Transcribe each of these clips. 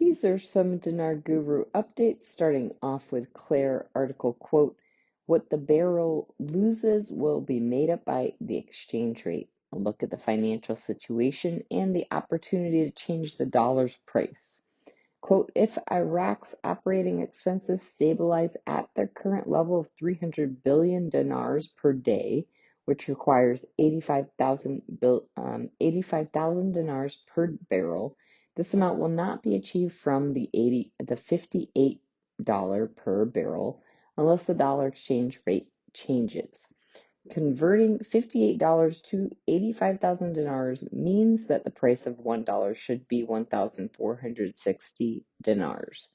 These are some Dinar Guru updates, starting off with Claire article quote, "What the barrel loses will be made up by the exchange rate. A look at the financial situation and the opportunity to change the dollar's price." Quote, "If Iraq's operating expenses stabilize at their current level of 300 billion dinars per day, which requires 85,000 dinars per barrel, this amount will not be achieved from the $58 per barrel unless the dollar exchange rate changes. Converting $58 to 85,000 dinars means that the price of $1 should be 1,460 dinars.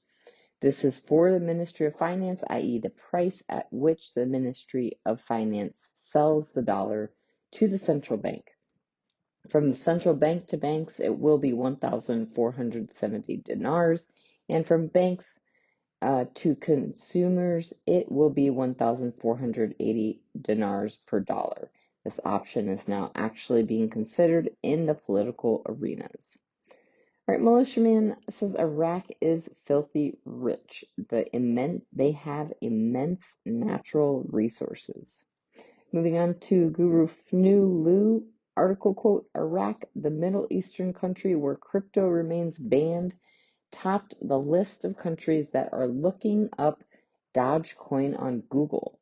This is for the Ministry of Finance, i.e. the price at which the Ministry of Finance sells the dollar to the central bank. From the central bank to banks, it will be 1,470 dinars, and from banks to consumers, it will be 1,480 dinars per dollar. This option is now actually being considered in the political arenas. All right, Militiaman says Iraq is filthy rich. They have immense natural resources. Moving on to Guru Fnu Lu article quote, "Iraq, the Middle Eastern country where crypto remains banned, topped the list of countries that are looking up Dogecoin on Google.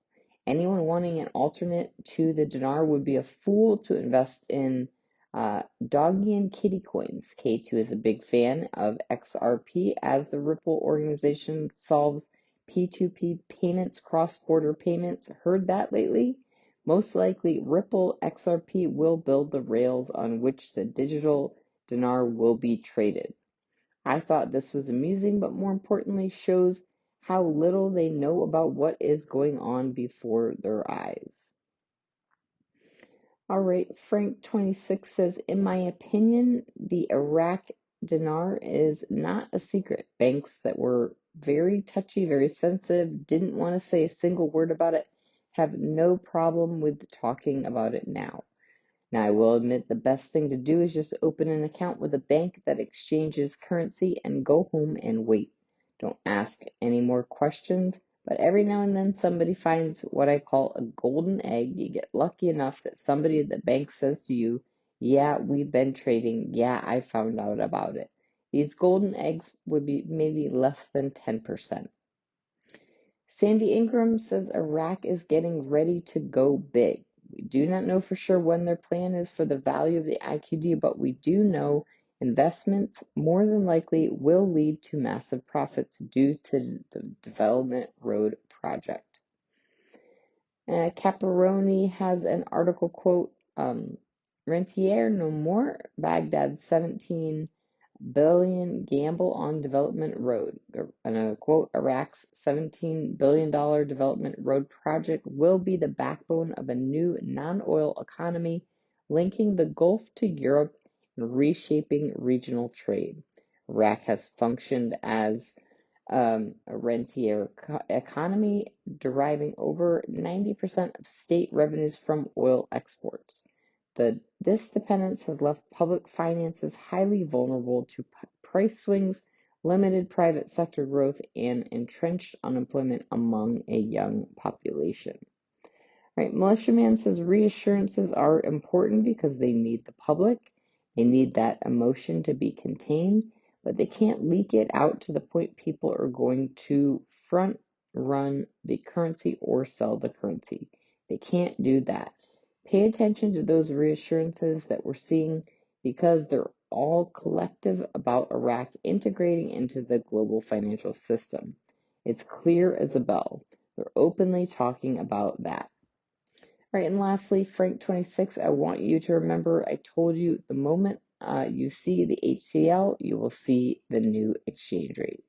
Anyone wanting an alternate to the dinar would be a fool to invest in doggy and kitty coins." K2 is a big fan of XRP as the Ripple organization solves P2P payments, cross-border payments. Heard that lately? Most likely, Ripple XRP will build the rails on which the digital dinar will be traded. I thought this was amusing, but more importantly, shows how little they know about what is going on before their eyes. All right, Frank26 says, "In my opinion, the Iraq dinar is not a secret. Banks that were very touchy, very sensitive, didn't want to say a single word about it, have no problem with talking about it now. Now, I will admit the best thing to do is just open an account with a bank that exchanges currency and go home and wait. Don't ask any more questions, but every now and then somebody finds what I call a golden egg. You get lucky enough that somebody at the bank says to you, 'Yeah, we've been trading. Yeah, I found out about it.' These golden eggs would be maybe less than 10%. Sandy Ingram says Iraq is getting ready to go big. We do not know for sure when their plan is for the value of the IQD, but we do know investments more than likely will lead to massive profits due to the Development Road project." Caparoni has an article quote, "Rentier no more, Baghdad's 17 billion gamble on development road." And a quote, "Iraq's $17 billion development road project will be the backbone of a new non-oil economy, linking the Gulf to Europe and reshaping regional trade. Iraq has functioned as a rentier economy, deriving over 90% of state revenues from oil exports. This dependence has left public finances highly vulnerable to price swings, limited private sector growth, and entrenched unemployment among a young population." Right, Militiaman says reassurances are important because they need the public. They need that emotion to be contained, but they can't leak it out to the point people are going to front run the currency or sell the currency. They can't do that. Pay attention to those reassurances that we're seeing because they're all collective about Iraq integrating into the global financial system. It's clear as a bell. They're openly talking about that. All right, and lastly, Frank26, I want you to remember I told you the moment you see the HCL, you will see the new exchange rate.